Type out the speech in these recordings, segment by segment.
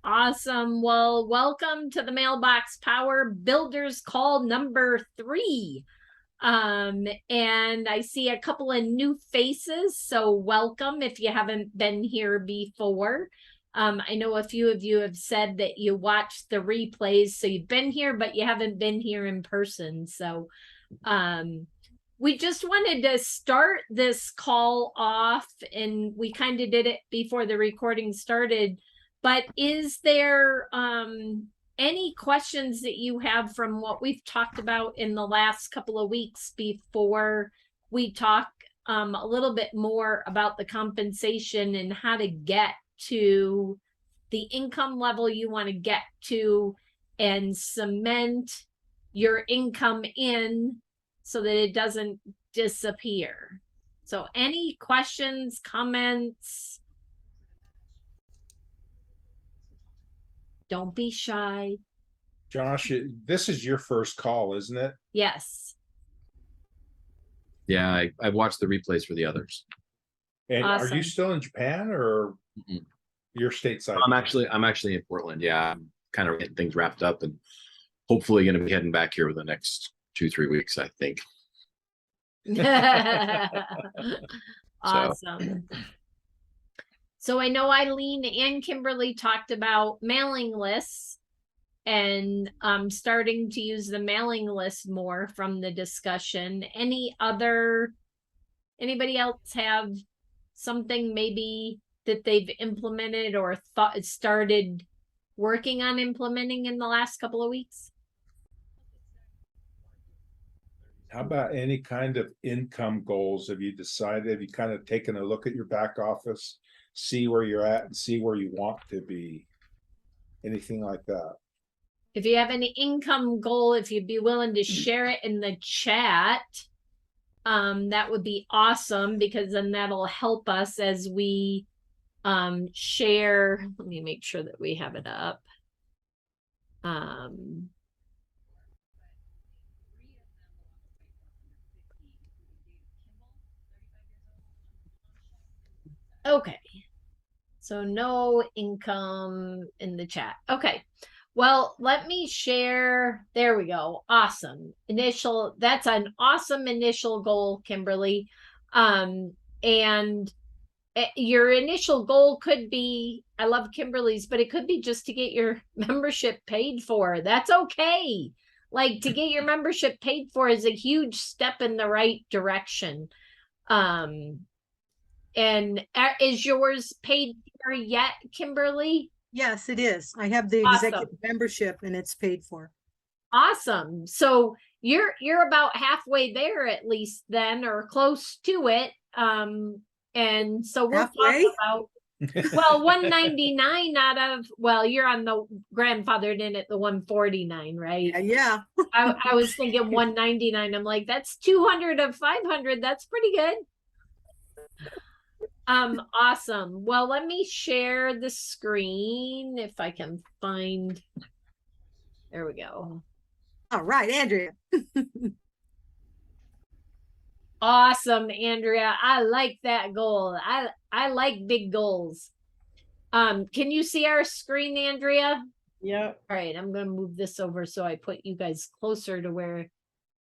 Awesome. Well, welcome to the Mailbox Power Builders Call number 3. And I see a couple of new faces, so welcome if you haven't been here before. I know a few of you have said that you watched the replays, so you've been here, but you haven't been here in person. So we just wanted to start this call off, and we kind of did it before the recording started. But is there any questions that you have from what we've talked about in the last couple of weeks before we talk a little bit more about the compensation and how to get to the income level you want to get to and cement your income in so that it doesn't disappear? So any questions, comments? Don't be shy. Josh, this is your first call, isn't it? Yes. Yeah, I watched the replays for the others. And Awesome. Are you still in Japan or you're stateside? I'm actually in Portland. Yeah, I'm kind of getting things wrapped up and hopefully going to be heading back here within the next 2-3 weeks, I think. Awesome. So I know Eileen and Kimberly talked about mailing lists and starting to use the mailing list more from the discussion. Anybody else have something maybe that they've implemented or started working on implementing in the last couple of weeks? How about any kind of income goals? Have you decided, have you kind of taken a look at your back office, see where you're at and see where you want to be? Anything like that? If you have any income goal, if you'd be willing to share it in the chat, that would be awesome, because then that'll help us as we share. Let me make sure that we have it up. Okay. So no income in the chat. Okay. Well, let me share. There we go. Awesome. That's an awesome initial goal, Kimberly. And your initial goal could be, I love Kimberly's, but it could be just to get your membership paid for. That's okay. Like, to get your membership paid for is a huge step in the right direction. And is yours paid for yet, Kimberly? Yes, it is. I have the executive membership and it's paid for. Awesome. So you're about halfway there at least then, or close to it. And so we'll talk about, well, 199 out of, well, you're on the grandfathered in at the 149, right? Yeah. I was thinking 199. I'm like, that's 200 of 500. That's pretty good. Awesome. Well, let me share the screen if I can find. There we go. All right, Andrea. Awesome, Andrea. I like that goal. I like big goals. Can you see our screen, Andrea? Yeah. All right, I'm going to move this over so I put you guys closer to where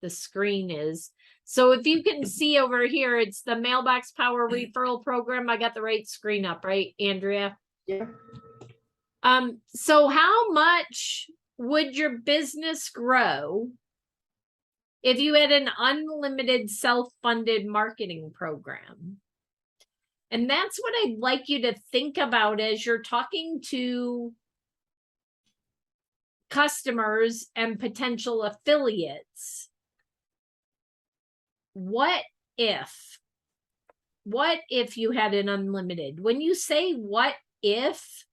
the screen is. So if you can see over here, it's the Mailbox Power Referral Program. I got the right screen up, right, Andrea? Yeah. So how much would your business grow if you had an unlimited self-funded marketing program? And that's what I'd like you to think about as you're talking to customers and potential affiliates. What if you had an unlimited? When you say what if,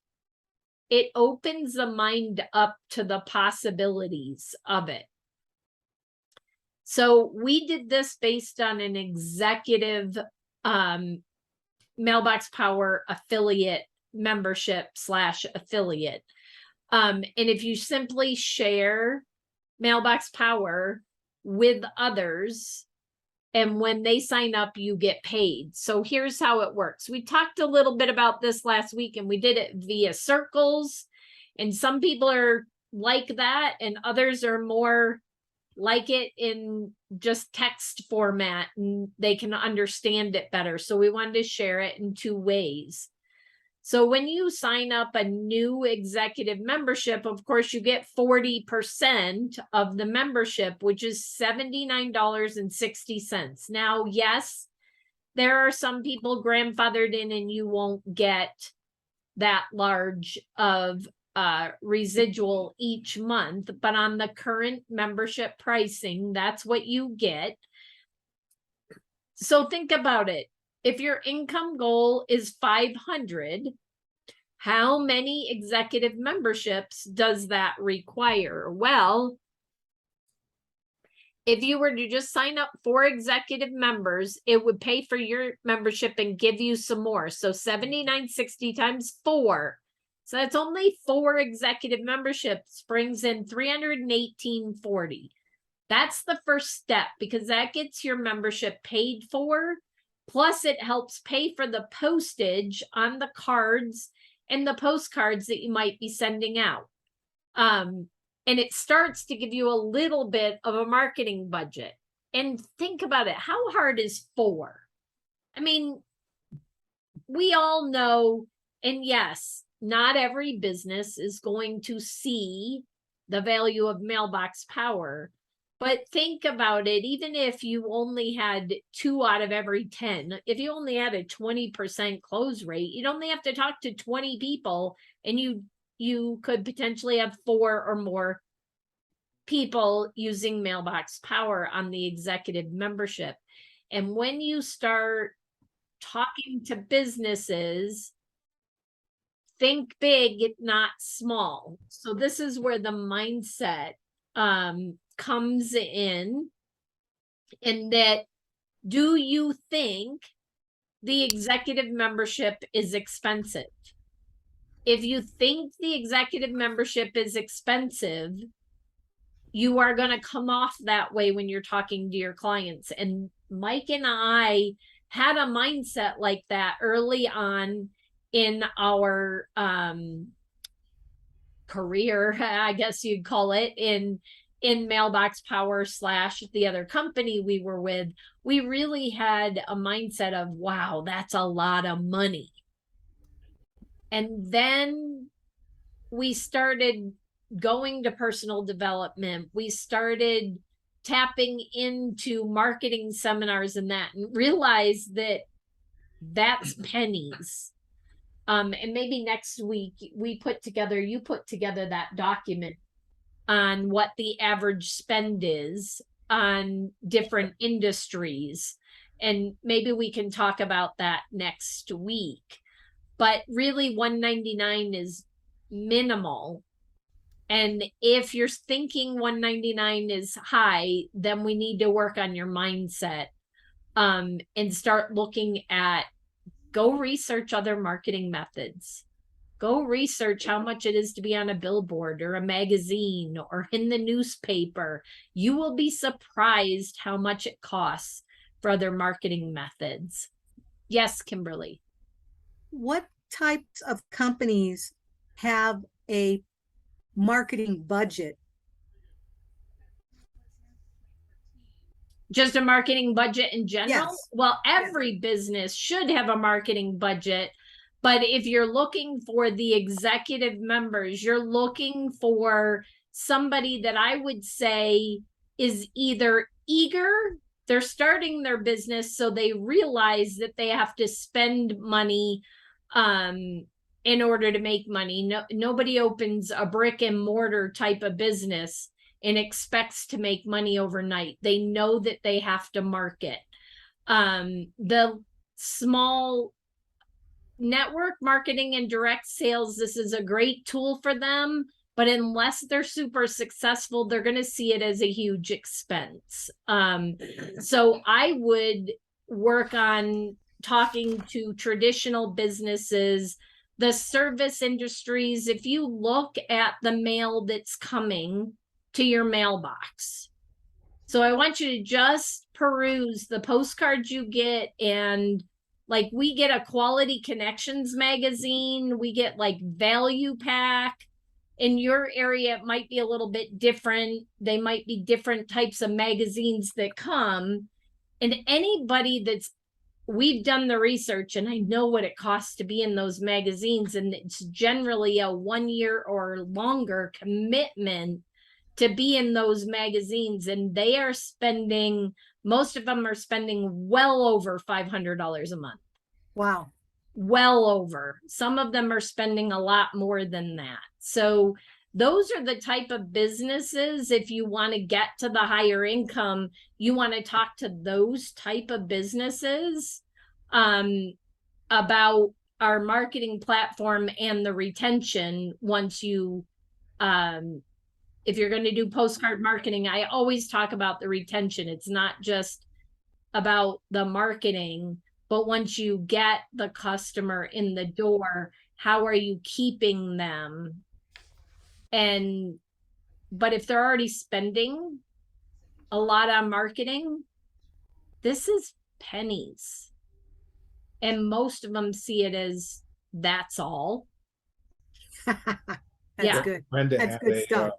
it opens the mind up to the possibilities of it. So we did this based on an executive Mailbox Power affiliate membership / affiliate. And if you simply share Mailbox Power with others, and when they sign up, you get paid. So here's how it works. We talked a little bit about this last week, and we did it via circles. And some people are like that, and others are more like it in just text format, and they can understand it better. So we wanted to share it in 2 ways. So when you sign up a new executive membership, of course, you get 40% of the membership, which is $79.60. Now, yes, there are some people grandfathered in and you won't get that large of residual each month, but on the current membership pricing, that's what you get. So think about it. If your income goal is 500, how many executive memberships does that require? Well, if you were to just sign up 4 executive members, it would pay for your membership and give you some more. So $79.60 times 4. So that's only 4 executive memberships, brings in $318.40. That's the first step, because that gets your membership paid for. Plus, it helps pay for the postage on the cards and the postcards that you might be sending out. And it starts to give you a little bit of a marketing budget. And think about it. How hard is 4? I mean, we all know, and yes, not every business is going to see the value of Mailbox Power. But think about it, even if you only had 2 out of every 10, if you only had a 20% close rate, you'd only have to talk to 20 people, and you could potentially have 4 or more people using Mailbox Power on the executive membership. And when you start talking to businesses, think big, not small. So this is where the mindset comes in that, do you think the executive membership is expensive? If you think the executive membership is expensive, you are going to come off that way when you're talking to your clients. And Mike and I had a mindset like that early on in our career, I guess you'd call it, in Mailbox Power / the other company we were with. We really had a mindset of, wow, that's a lot of money. And then we started going to personal development. We started tapping into marketing seminars and realized that that's pennies. And maybe next week you put together that document on what the average spend is on different industries. And maybe we can talk about that next week. But really, $199 is minimal. And if you're thinking $199 is high, then we need to work on your mindset and start looking at, go research other marketing methods. Go research how much it is to be on a billboard or a magazine or in the newspaper. You will be surprised how much it costs for other marketing methods. Yes, Kimberly. What types of companies have a marketing budget? Just a marketing budget in general? Yes. Well, every business should have a marketing budget. But if you're looking for the executive members, you're looking for somebody that I would say is either eager, they're starting their business, so they realize that they have to spend money in order to make money. Nobody opens a brick and mortar type of business and expects to make money overnight. They know that they have to market. The small network marketing and direct sales, this is a great tool for them, but unless they're super successful, they're going to see it as a huge expense. So I would work on talking to traditional businesses, the service industries. If you look at the mail that's coming to your mailbox, so I want you to just peruse the postcards you get, and like, we get a Quality Connections magazine, we get like Value Pack, in your area, it might be a little bit different. They might be different types of magazines that come. And anybody we've done the research, and I know what it costs to be in those magazines, and it's generally a 1 year or longer commitment to be in those magazines, and they are spending, most of them are spending well over $500 a month. Wow. Well over. Some of them are spending a lot more than that. So those are the type of businesses, if you want to get to the higher income, you want to talk to those type of businesses about our marketing platform and the retention. Once you if you're going to do postcard marketing, I always talk about the retention. It's not just about the marketing, but once you get the customer in the door, how are you keeping them? But if they're already spending a lot on marketing, this is pennies. And most of them see it as that's all. That's Yeah. good. Brenda That's had good stuff.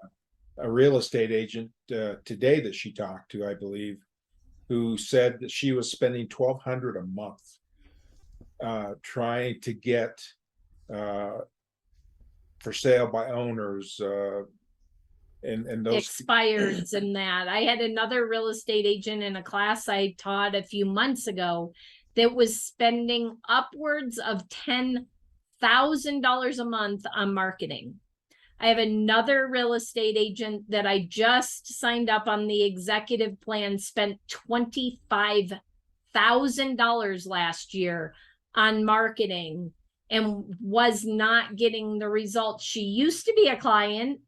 a real estate agent today that she talked to, I believe, who said that she was spending $1,200 a month trying to get for sale by owners and those expireds and that. I had another real estate agent in a class I taught a few months ago that was spending upwards of $10,000 a month on marketing. I have another real estate agent that I just signed up on the executive plan, spent $25,000 last year on marketing and was not getting the results. She used to be a client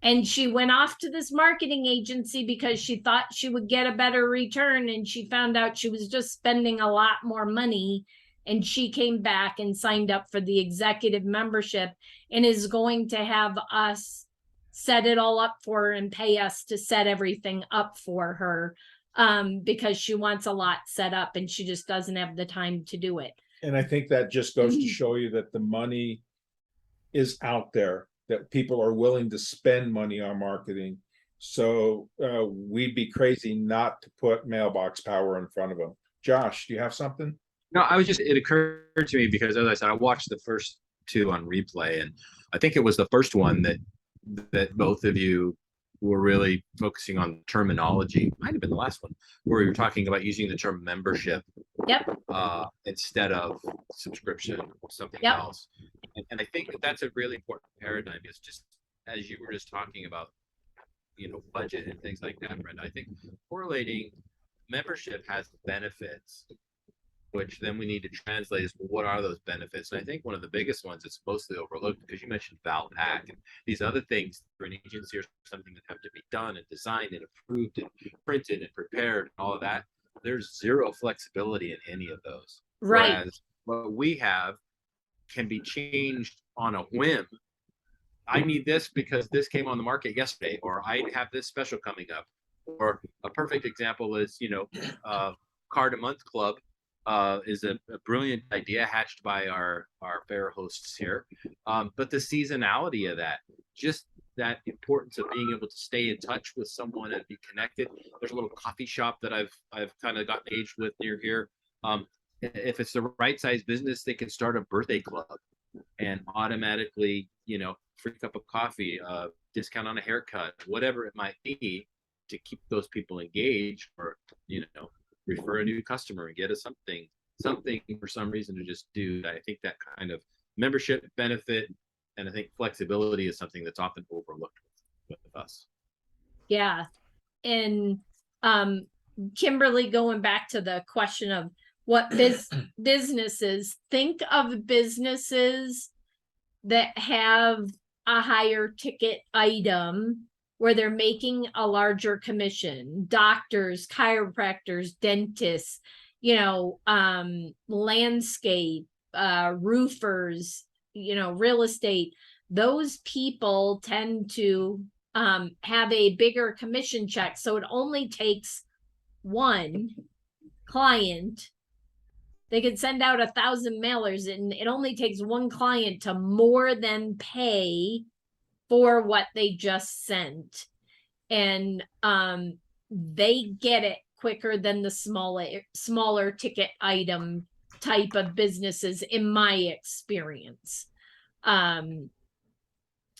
and she went off to this marketing agency because she thought she would get a better return, and she found out she was just spending a lot more money. And she came back and signed up for the executive membership and is going to have us set it all up for her and pay us to set everything up for her because she wants a lot set up and she just doesn't have the time to do it. And I think that just goes to show you that the money is out there, that people are willing to spend money on marketing. So we'd be crazy not to put Mailbox Power in front of them. Josh, do you have something? No, it occurred to me because, as I said, I watched the first two on replay, and I think it was the first one that both of you were really focusing on terminology. Might have been the last one where we were talking about using the term membership. Yep. Instead of subscription or something Yep. else. And I think that's a really important paradigm. It's just, as you were just talking about, budget and things like that, Brenda, I think correlating membership has benefits, which then we need to translate as, well, what are those benefits? And I think one of the biggest ones that's mostly overlooked, because you mentioned Valpak and these other things for an agency or something that have to be done and designed and approved and printed and prepared and all of that. There's zero flexibility in any of those. Right. Whereas what we have can be changed on a whim. I need this because this came on the market yesterday, or I have this special coming up. Or a perfect example is, Card a Month Club is a brilliant idea hatched by our fair hosts here. But the seasonality of that, just that importance of being able to stay in touch with someone and be connected. There's a little coffee shop that I've kind of gotten engaged with near here. If it's the right size business, they can start a birthday club and automatically, free cup of coffee, discount on a haircut, whatever it might be, to keep those people engaged, or refer a new customer and get us something for some reason to just do. I think that kind of membership benefit, and I think flexibility is something that's often overlooked with us. Yeah. And Kimberly, going back to the question of what businesses, think of businesses that have a higher ticket item where they're making a larger commission. Doctors, chiropractors, dentists, landscape, roofers, real estate. Those people tend to have a bigger commission check. So it only takes one client. They could send out 1,000 mailers, and it only takes one client to more than pay for what they just sent. And they get it quicker than the smaller ticket item type of businesses, in my experience.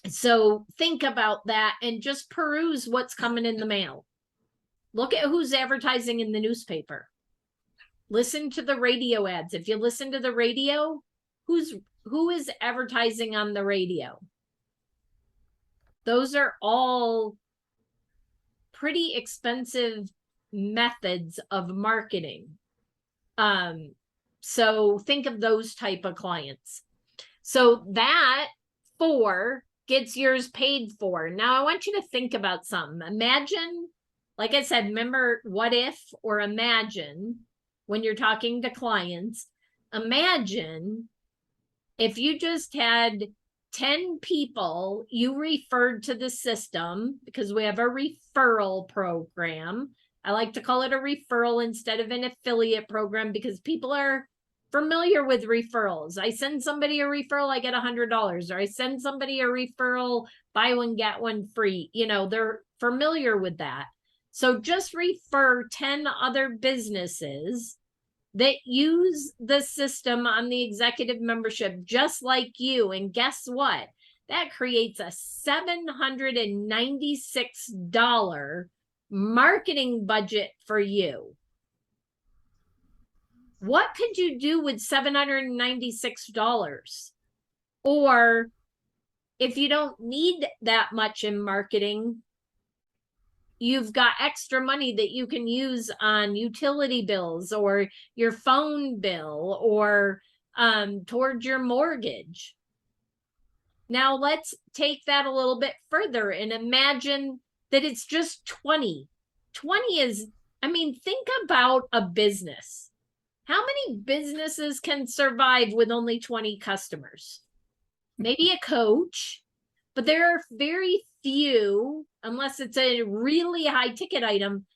So think about that and just peruse what's coming in the mail. Look at who's advertising in the newspaper. Listen to the radio ads. If you listen to the radio, who is advertising on the radio? Those are all pretty expensive methods of marketing. So think of those type of clients. So that 4 gets yours paid for. Now I want you to think about something. Imagine, like I said, remember what if or imagine when you're talking to clients. Imagine if you just had 10 people you referred to the system, because we have a referral program. I like to call it a referral instead of an affiliate program because people are familiar with referrals. I send somebody a referral, I get $100, or I send somebody a referral, buy one, get one free. You know, they're familiar with that. So just refer 10 other businesses that use the system on the executive membership, just like you. And guess what? That creates a $796 marketing budget for you. What could you do with $796? Or if you don't need that much in marketing, you've got extra money that you can use on utility bills or your phone bill or towards your mortgage. Now let's take that a little bit further and imagine that it's just 20. 20 is, I mean, think about a business. How many businesses can survive with only 20 customers? Maybe a coach, but there are very few, unless it's a really high ticket item.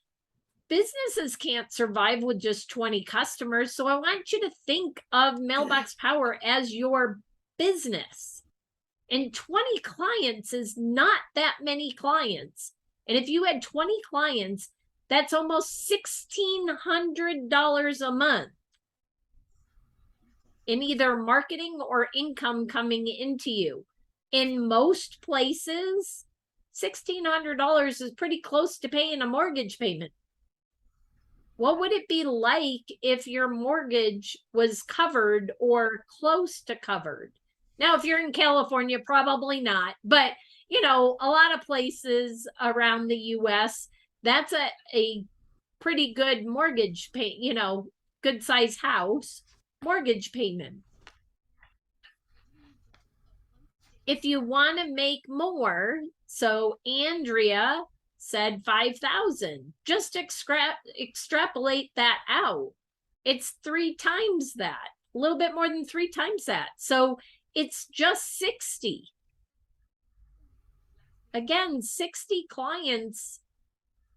Businesses can't survive with just 20 customers. So I want you to think of Mailbox Power as your business. And 20 clients is not that many clients. And if you had 20 clients, that's almost $1,600 a month in either marketing or income coming into you. In most places, $1,600 is pretty close to paying a mortgage payment. What would it be like if your mortgage was covered or close to covered? Now, if you're in California, probably not. But, you know, a lot of places around the US, that's a pretty good mortgage pay, you know, good size house mortgage payment. If you want to make more, so Andrea said 5,000, just extrapolate that out. It's 3 times that, a little bit more than 3 times that. So it's just 60. Again, 60 clients.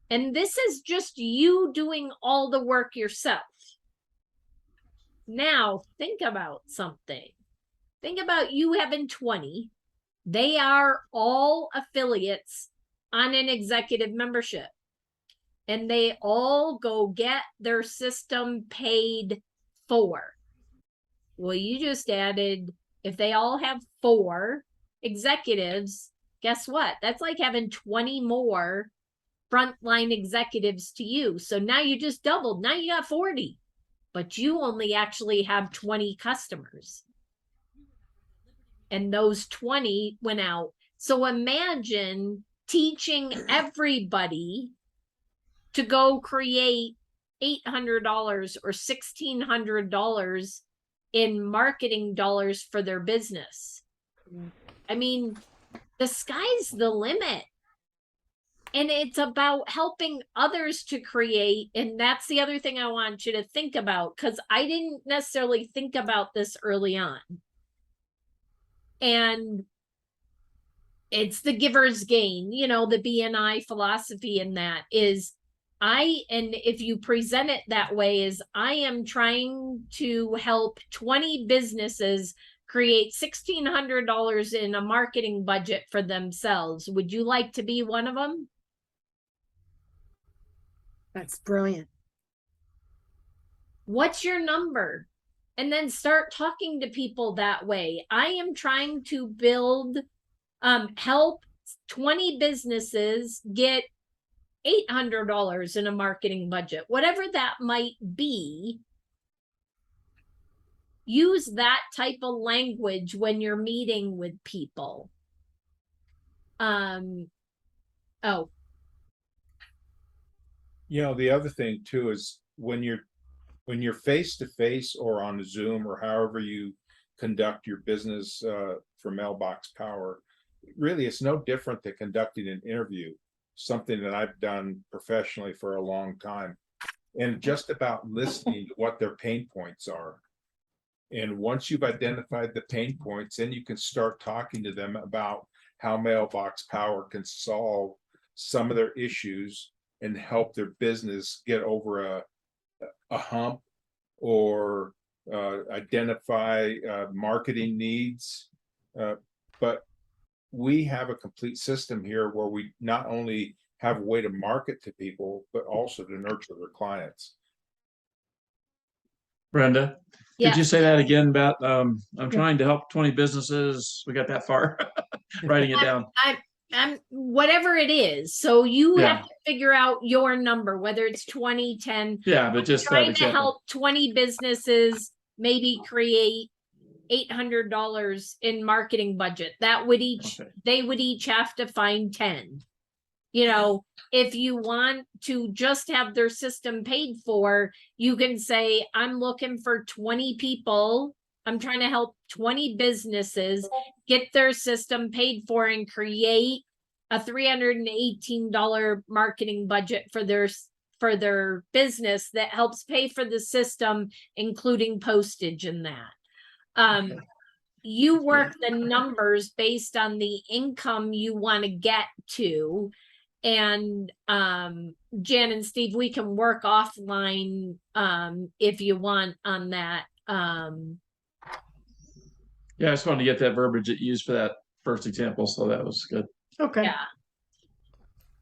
And this is just you doing all the work yourself. Now, think about something. Think about you having 20. They are all affiliates on an executive membership. And they all go get their system paid for. Well, you just added, if they all have 4 executives, guess what? That's like having 20 more frontline executives to you. So now you just doubled. Now you got 40. But you only actually have 20 customers. And those 20 went out. So imagine teaching everybody to go create $800 or $1,600 in marketing dollars for their business. I mean, the sky's the limit. And it's about helping others to create. And that's the other thing I want you to think about, because I didn't necessarily think about this early on. And it's the giver's gain, you know, the BNI philosophy in that is and if you present it that way, is I am trying to help 20 businesses create $1,600 in a marketing budget for themselves. Would you like to be one of them? That's brilliant. What's your number? And then start talking to people that way. I am trying to build, help 20 businesses get $800 in a marketing budget, whatever that might be. Use that type of language when you're meeting with people. Oh, The other thing too is when you're face to face or on Zoom or however you conduct your business for Mailbox Power, really it's no different than conducting an interview, something that I've done professionally for a long time, and just about listening to what their pain points are. And once you've identified the pain points, then you can start talking to them about how Mailbox Power can solve some of their issues and help their business get over a hump, or identify marketing needs. But we have a complete system here where we not only have a way to market to people, but also to nurture their clients. Brenda, yeah. could you say that again about, I'm trying to help 20 businesses. We got that far, writing it down. I'm whatever it is. So you have to figure out your number, whether it's 20, 10. Yeah, but just trying to help 20 businesses maybe create $800 in marketing budget. That would they would each have to find 10. If you want to just have their system paid for, you can say, I'm looking for 20 people. I'm trying to help 20 businesses get their system paid for and create a $318 marketing budget for their business that helps pay for the system, including postage and that. You work the numbers based on the income you want to get to. And Jan and Steve, we can work offline if you want on that. Yeah, I just wanted to get that verbiage that you used for that first example, so that was good. Okay. Yeah.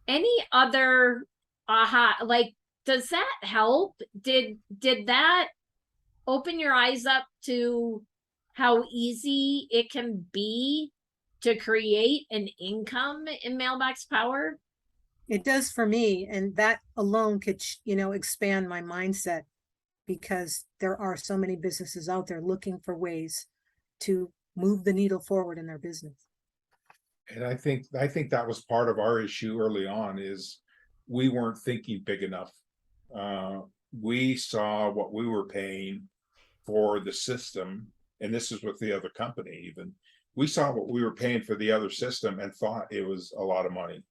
Any other does that help? Did that open your eyes up to how easy it can be to create an income in Mailbox Power? It does for me, and that alone could, expand my mindset, because there are so many businesses out there looking for ways to move the needle forward in their business. And I think that was part of our issue early on, is we weren't thinking big enough. We saw what we were paying for the system, and this is with the other company even. We saw what we were paying for the other system and thought it was a lot of money.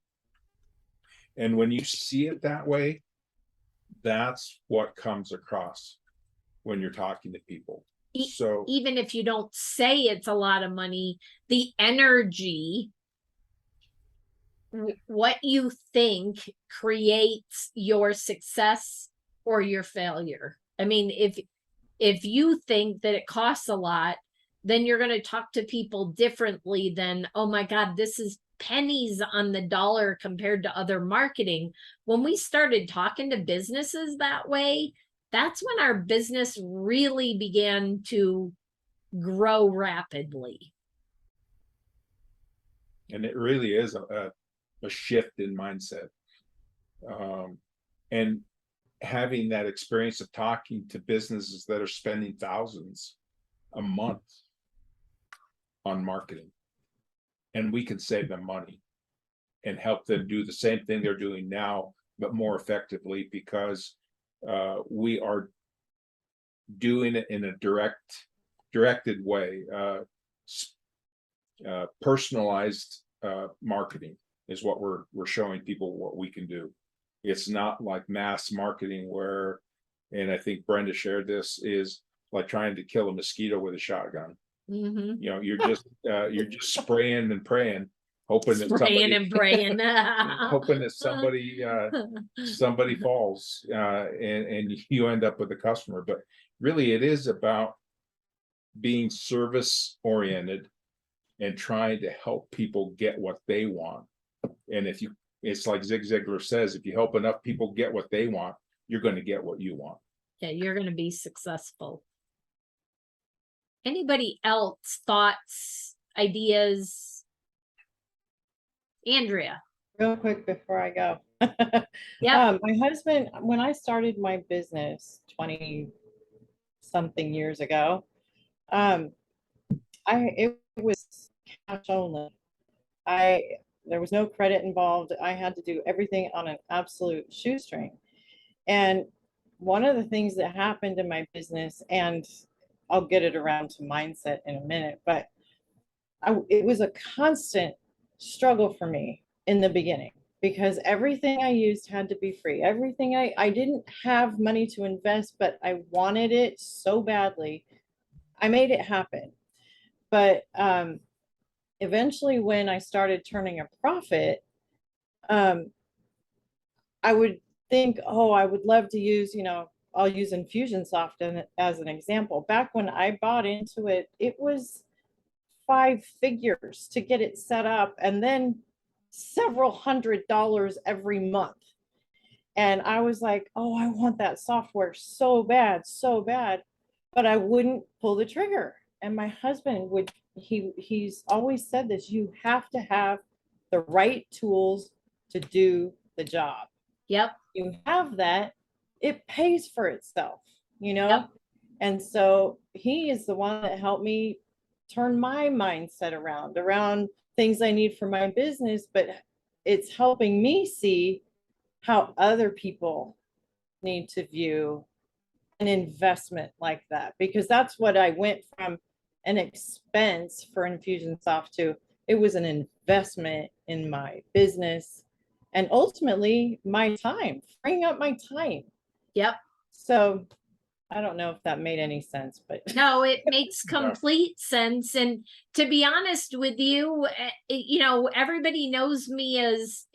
And when you see it that way, that's what comes across when you're talking to people. So even if you don't say it's a lot of money, the energy, what you think creates your success or your failure. I mean, if you think that it costs a lot, then you're going to talk to people differently than, oh my God, this is pennies on the dollar compared to other marketing. When we started talking to businesses that way, that's when our business really began to grow rapidly. And it really is a shift in mindset. And having that experience of talking to businesses that are spending thousands a month on marketing, and we can save them money and help them do the same thing they're doing now, but more effectively, because we are doing it in a directed way. Personalized marketing is what we're showing people what we can do. It's not like mass marketing where, and I think Brenda shared this, is like trying to kill a mosquito with a shotgun. Mm-hmm. You're just spraying and praying, hoping that somebody falls, and you end up with a customer. But really, it is about being service oriented and trying to help people get what they want. And it's like Zig Ziglar says, if you help enough people get what they want, you're going to get what you want. Yeah, you're going to be successful. Anybody else? Thoughts, ideas? Andrea. Real quick before I go. Yeah. My husband, when I started my business 20 something years ago, it was cash only. There was no credit involved. I had to do everything on an absolute shoestring. And one of the things that happened in my business, and I'll get it around to mindset in a minute, but it was a constant struggle for me in the beginning, because everything I used had to be free. Everything I didn't have money to invest, but I wanted it so badly. I made it happen. But eventually when I started turning a profit, I would think, oh, I would love to use, I'll use Infusionsoft as an example. Back when I bought into it, it was 5 figures to get it set up, and then several $100s every month. And I was like, oh, I want that software so bad, but I wouldn't pull the trigger. And my husband he's always said this, you have to have the right tools to do the job. Yep. You have that, it pays for itself, Yep. And so he is the one that helped me turn my mindset around things I need for my business, but it's helping me see how other people need to view an investment like that, because that's what I went from an expense for Infusionsoft to, it was an investment in my business and ultimately my time, freeing up my time. Yep. So I don't know if that made any sense, but no, it makes complete sense. And to be honest with you, everybody knows me as,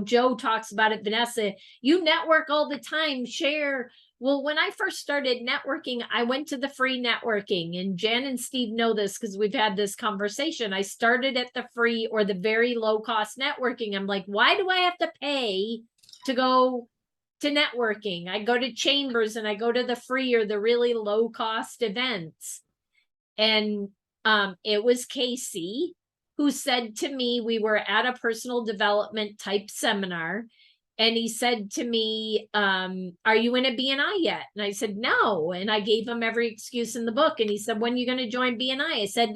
Joe talks about it, Vanessa, you network all the time, share. Well, when I first started networking, I went to the free networking, and Jan and Steve know this because we've had this conversation. I started at the free or the very low cost networking. I'm like, why do I have to pay to go to networking? I go to chambers and I go to the free or the really low cost events. And it was Casey who said to me, we were at a personal development type seminar, and he said to me, are you in a BNI yet? And I said, no. And I gave him every excuse in the book. And he said, when are you going to join BNI? I said,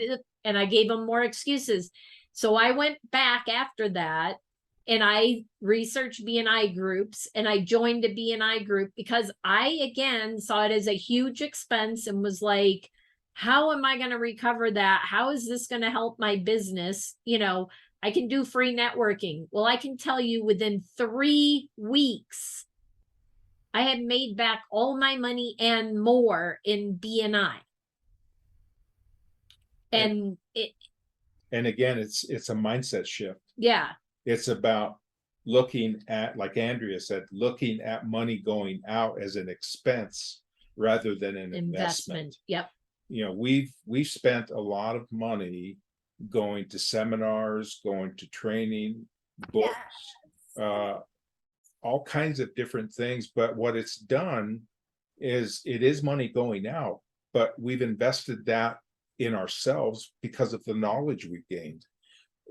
and I gave him more excuses. So I went back after that and I researched BNI groups, and I joined a BNI group because I, again, saw it as a huge expense and was like, how am I going to recover that? How is this going to help my business? I can do free networking. Well, I can tell you within 3 weeks, I had made back all my money and more in BNI. And again, it's a mindset shift. Yeah. It's about looking at, like Andrea said, looking at money going out as an expense rather than an investment. Yep. We've spent a lot of money going to seminars, going to training, books, all kinds of different things. But what it's done is it is money going out, but we've invested that in ourselves because of the knowledge we've gained.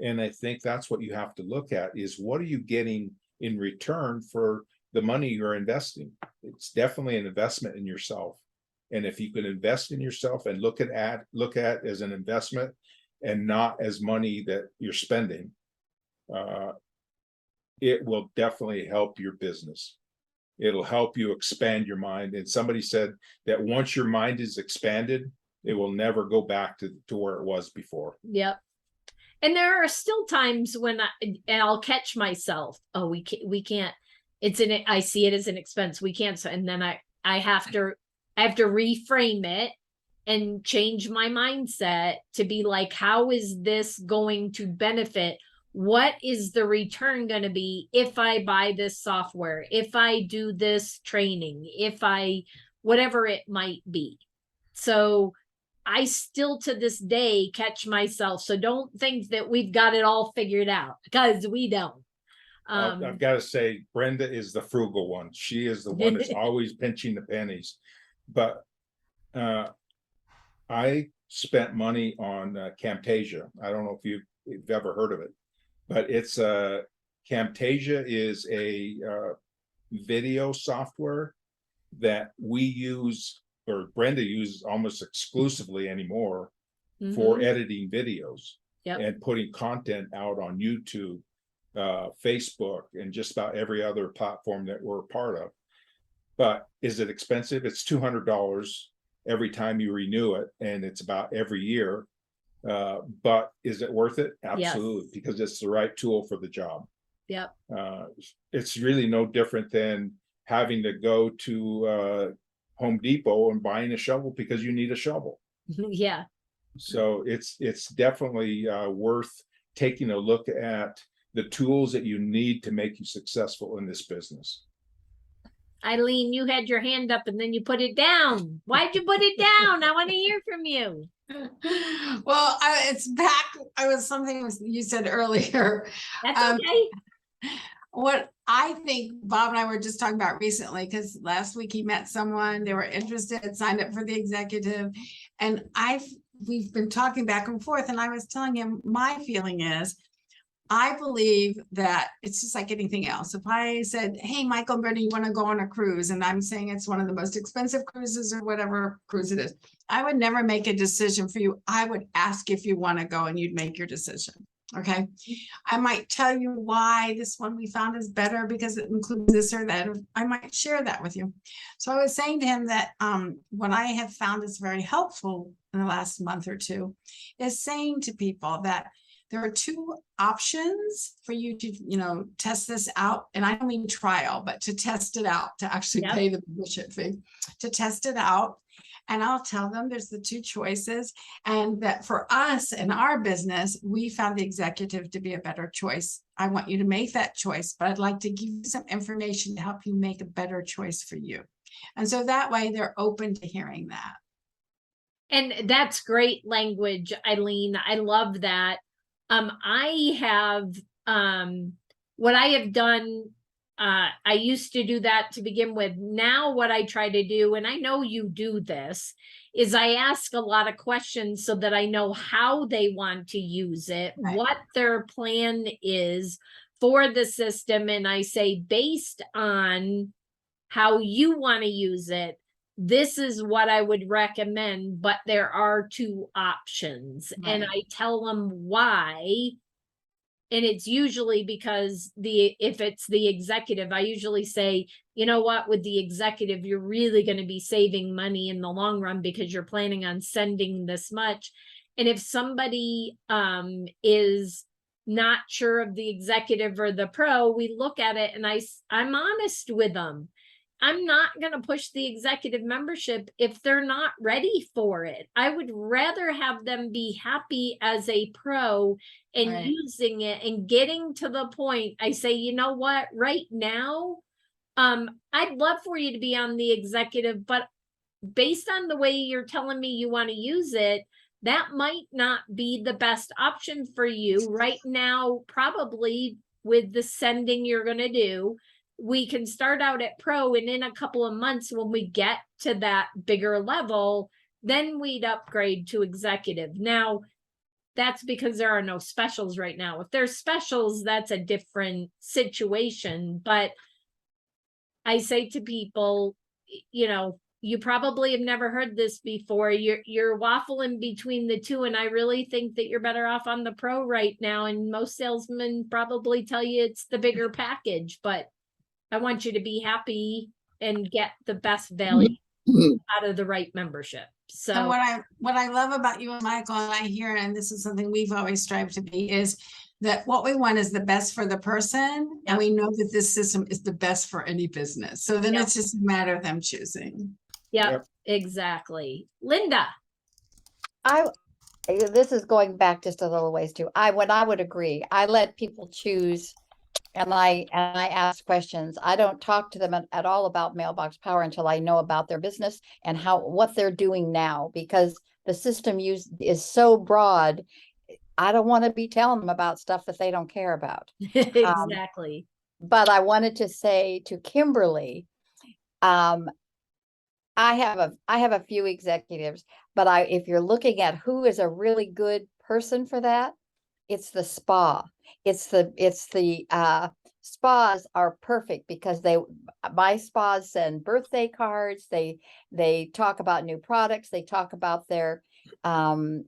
And I think that's what you have to look at, is what are you getting in return for the money you're investing? It's definitely an investment in yourself. And if you can invest in yourself and look at as an investment and not as money that you're spending, it will definitely help your business. It'll help you expand your mind. And somebody said that once your mind is expanded, it will never go back to where it was before. Yep. And there are still times when I'll catch myself. Oh, we can't. I see it as an expense. We can't. And then I have to reframe it and change my mindset to be like, how is this going to benefit? What is the return going to be if I buy this software, if I do this training, whatever it might be? So I still to this day catch myself. So don't think that we've got it all figured out, because we don't. I've got to say, Brenda is the frugal one. She is the one that's always pinching the pennies. But I spent money on Camtasia. I don't know if you've ever heard of it, but it's Camtasia is a video software that we use, or Brenda uses almost exclusively anymore for editing videos and putting content out on YouTube, Facebook, and just about every other platform that we're a part of. But is it expensive? It's $200 every time you renew it, and it's about every year. But is it worth it? Absolutely, because it's the right tool for the job. Yep. It's really no different than having to go to Home Depot and buying a shovel because you need a shovel. Yeah. So it's definitely worth taking a look at the tools that you need to make you successful in this business. Eileen, you had your hand up and then you put it down. Why'd you put it down? I want to hear from you. Well, it's back. I was something you said earlier. That's okay. What I think Bob and I were just talking about recently, because last week he met someone, they were interested, signed up for the executive, and we've been talking back and forth, and I was telling him my feeling is, I believe that it's just like anything else. If I said, hey, Michael and Brenda, you want to go on a cruise? And I'm saying it's one of the most expensive cruises or whatever cruise it is. I would never make a decision for you. I would ask if you want to go and you'd make your decision. Okay. I might tell you why this one we found is better because it includes this or that. I might share that with you. So I was saying to him that what I have found is very helpful in the last month or two is saying to people that there are two options for you to, test this out. And I don't mean trial, but to test it out, to actually pay the membership fee, to test it out. And I'll tell them there's the two choices. And that for us in our business, we found the executive to be a better choice. I want you to make that choice, but I'd like to give you some information to help you make a better choice for you. And so that way they're open to hearing that. And that's great language, Eileen. I love that. I have, what I have done, I used to do that to begin with. Now what I try to do, and I know you do this, is I ask a lot of questions so that I know how they want to use it, what their plan is for the system. And I say, based on how you want to use it, this is what I would recommend, but there are two options. And I tell them why. And it's usually because if it's the executive, I usually say, you know what, with the executive, you're really going to be saving money in the long run because you're planning on sending this much. And if somebody is not sure of the executive or the pro, we look at it and I'm honest with them. I'm not going to push the executive membership if they're not ready for it. I would rather have them be happy as a pro and using it and getting to the point. I say, you know what, right now, I'd love for you to be on the executive, but based on the way you're telling me you want to use it, that might not be the best option for you right now. Probably with the sending you're going to do, we can start out at pro, and in a couple of months when we get to that bigger level, then we'd upgrade to executive. Now, that's because there are no specials right now. If there's specials, that's a different situation. But I say to people, you probably have never heard this before. You're waffling between the two, and I really think that you're better off on the pro right now. And most salesmen probably tell you it's the bigger package, but I want you to be happy and get the best value out of the right membership. So and what I love about you and Michael, and I hear, and this is something we've always strived to be, is that what we want is the best for the person. And we know that this system is the best for any business. So then it's just a matter of them choosing. Yep, exactly. Linda. This is going back just a little ways too. I would agree. I let people choose. And I ask questions. I don't talk to them at all about Mailbox Power until I know about their business and what they're doing now, because the system is so broad. I don't want to be telling them about stuff that they don't care about. Exactly. But I wanted to say to Kimberly, I have a few executives, but if you're looking at who is a really good person for that, it's the spa. It's the spas are perfect because my spas send birthday cards. They talk about new products. They talk about their what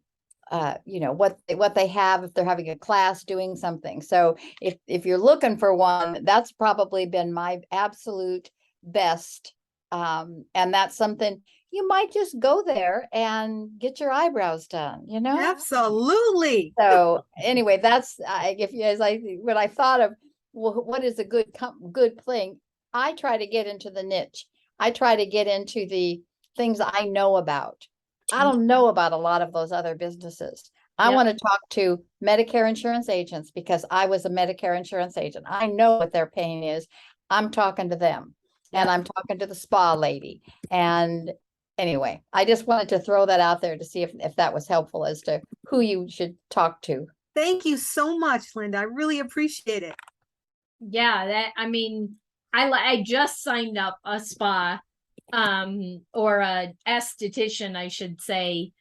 they have if they're having a class doing something. So if you're looking for one, that's probably been my absolute best. And that's something you might just go there and get your eyebrows done, Absolutely. So anyway, that's when I thought of, well, what is a good thing, I try to get into the niche. I try to get into the things I know about. I don't know about a lot of those other businesses. I want to talk to Medicare insurance agents because I was a Medicare insurance agent. I know what their pain is. I'm talking to them. And I'm talking to the spa lady. And anyway, I just wanted to throw that out there to see if that was helpful as to who you should talk to. Thank you so much, Linda. I really appreciate it. Yeah, I just signed up a spa, or a esthetician, I should say,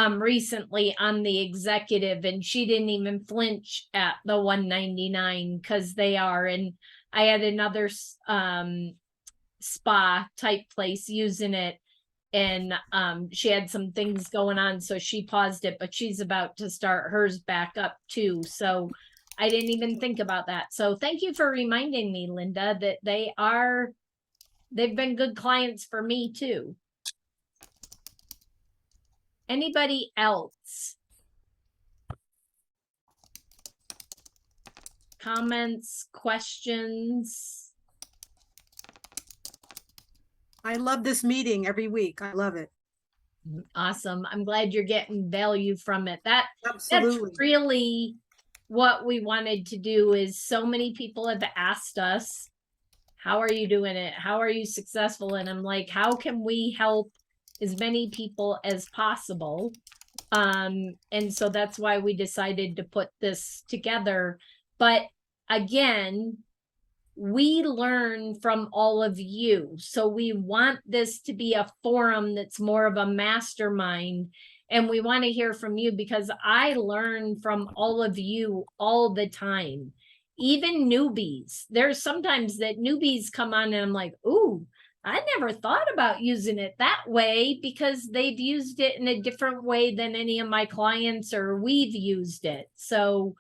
recently on the executive, and she didn't even flinch at the $199 because they are. And I had another spa type place using it, and she had some things going on, so she paused it, but she's about to start hers back up too. So I didn't even think about that. So thank you for reminding me, Linda, that they've been good clients for me too. Anybody else? Comments, questions? I love this meeting every week. I love it. Awesome. I'm glad you're getting value from it. Absolutely. That's really what we wanted to do. Is so many people have asked us, how are you doing it? How are you successful? And I'm like, how can we help as many people as possible? And so that's why we decided to put this together. But again, we learn from all of you. So we want this to be a forum that's more of a mastermind. And we want to hear from you because I learn from all of you all the time. Even newbies. There's sometimes that newbies come on and I'm like, ooh, I never thought about using it that way, because they've used it in a different way than any of my clients or we've used it. So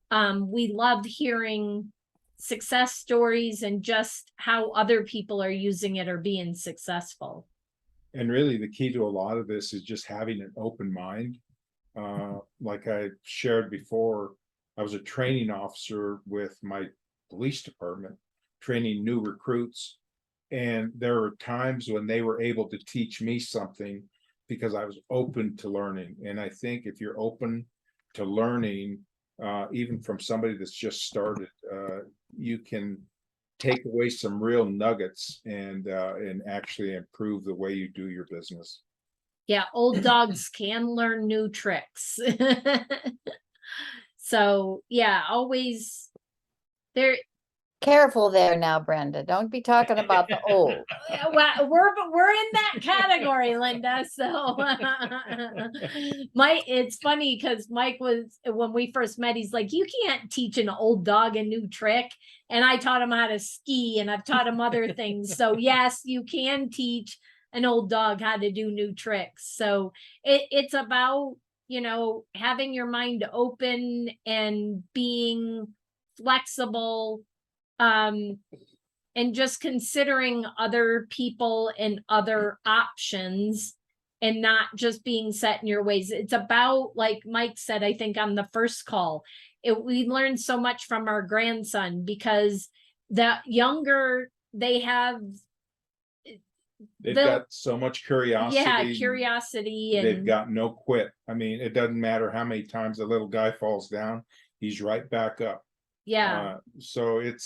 we love hearing success stories and just how other people are using it or being successful. And really the key to a lot of this is just having an open mind. Like I shared before, I was a training officer with my police department, training new recruits. And there were times when they were able to teach me something because I was open to learning. And I think if you're open to learning, even from somebody that's just started, you can take away some real nuggets and actually improve the way you do your business. Yeah, old dogs can learn new tricks. So yeah, always there. Careful there now, Brenda. Don't be talking about the old. Well, we're in that category, Linda. So it's funny because Mike was, when we first met, he's like, you can't teach an old dog a new trick. And I taught him how to ski, and I've taught him other things. So yes, you can teach an old dog how to do new tricks. So it's about, having your mind open and being flexible, and just considering other people and other options and not just being set in your ways. It's about, like Mike said, I think on the first call, we learned so much from our grandson, because the younger they have, they've got so much curiosity. Yeah, curiosity. And they've got no quit. I mean, it doesn't matter how many times the little guy falls down, he's right back up. Yeah. So it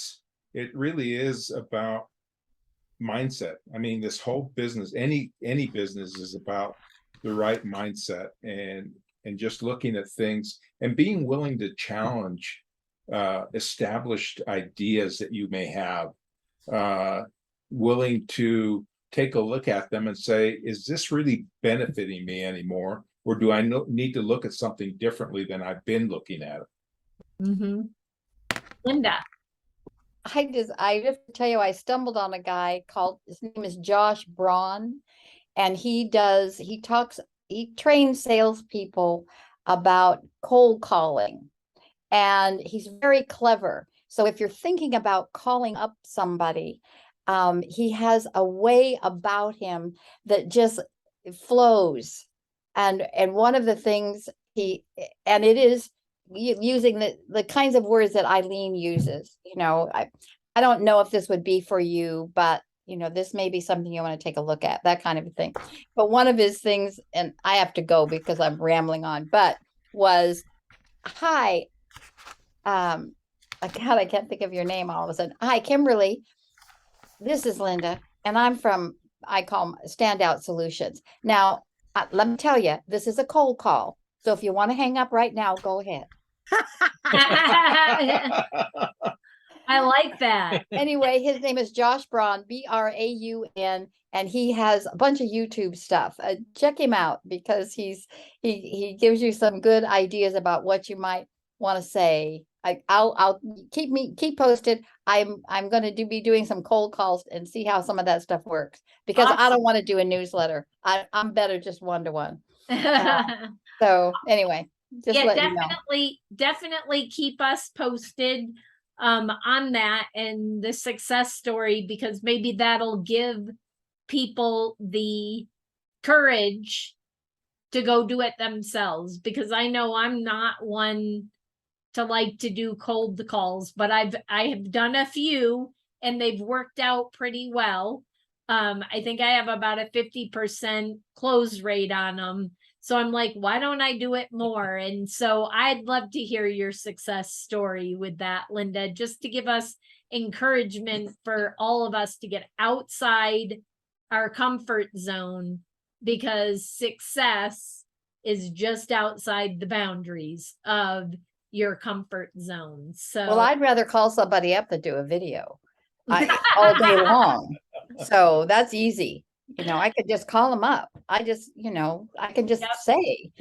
really is about mindset. I mean, this whole business, any business is about the right mindset and just looking at things and being willing to challenge established ideas that you may have, willing to take a look at them and say, is this really benefiting me anymore? Or do I need to look at something differently than I've been looking at it? Mm-hmm. Linda. I have to tell you, I stumbled on a guy called, his name is Josh Braun, and he trains salespeople about cold calling, and he's very clever. So if you're thinking about calling up somebody, he has a way about him that just flows. And one of the things and it is using the kinds of words that Eileen uses. I don't know if this would be for you, but this may be something you want to take a look at, that kind of a thing. But one of his things, and I have to go because I'm rambling on, but was, hi, God, I can't think of your name all of a sudden. Hi, Kimberly. This is Linda, and I'm from, I call them Standout Solutions. Now, let me tell you, this is a cold call. So if you want to hang up right now, go ahead. I like that. Anyway, his name is Josh Braun, Braun, and he has a bunch of YouTube stuff. Check him out because he gives you some good ideas about what you might want to say. I'll keep posted. I'm going to be doing some cold calls and see how some of that stuff works, because I don't want to do a newsletter. I'm better just one-to-one. So anyway, just yeah, let definitely keep us posted on that and the success story, because maybe that'll give people the courage to go do it themselves, because I know I'm not one to like to do cold calls, but I have done a few and they've worked out pretty well. I think I have about a 50% close rate on them. So I'm like, why don't I do it more? And so I'd love to hear your success story with that, Linda, just to give us encouragement for all of us to get outside our comfort zone, because success is just outside the boundaries of your comfort zone. So, well, I'd rather call somebody up than do a video all day long. So that's easy. I could just call them up. I can just say,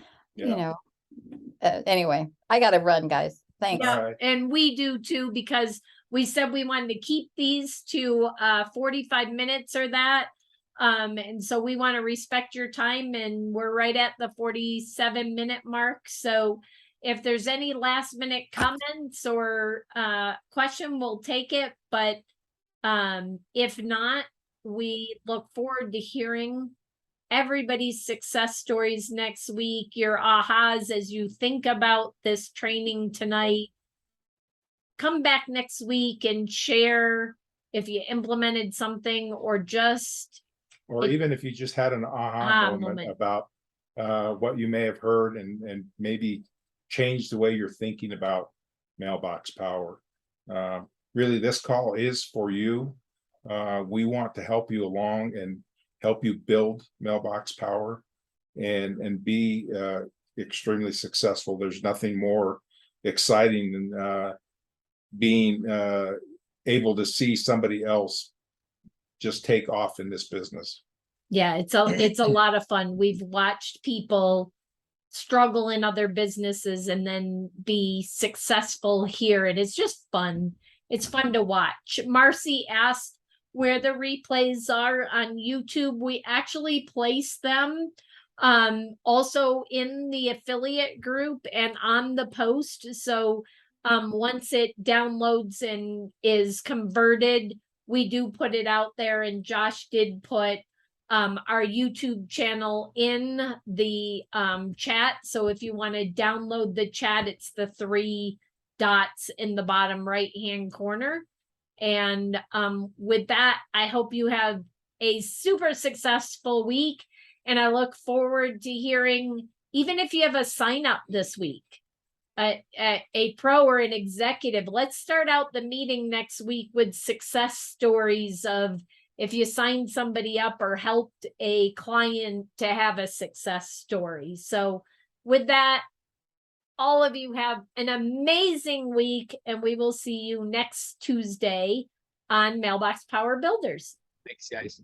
anyway, I got to run, guys. Thanks. Yeah, right. And we do too, because we said we wanted to keep these to 45 minutes or that. And so we want to respect your time, and we're right at the 47-minute mark. So if there's any last minute comments or question, we'll take it. But if not, we look forward to hearing everybody's success stories next week, your ahas as you think about this training tonight. Come back next week and share if you implemented something, or even if you just had an aha moment about what you may have heard and maybe change the way you're thinking about Mailbox Power. Really, this call is for you. We want to help you along and help you build Mailbox Power and be extremely successful. There's nothing more exciting than being able to see somebody else just take off in this business. Yeah, it's a lot of fun. We've watched people struggle in other businesses and then be successful here, and it's just fun. It's fun to watch. Marcy asked where the replays are on YouTube. We actually place them also in the affiliate group and on the post. So once it downloads and is converted, we do put it out there. And Josh did put our YouTube channel in the chat. So if you want to download the chat, it's the 3 dots in the bottom right-hand corner. And with that, I hope you have a super successful week. And I look forward to hearing, even if you have a sign up this week, a pro or an executive, let's start out the meeting next week with success stories of if you signed somebody up or helped a client to have a success story. So with that, all of you have an amazing week, and we will see you next Tuesday on Mailbox Power Builders. Thanks, guys.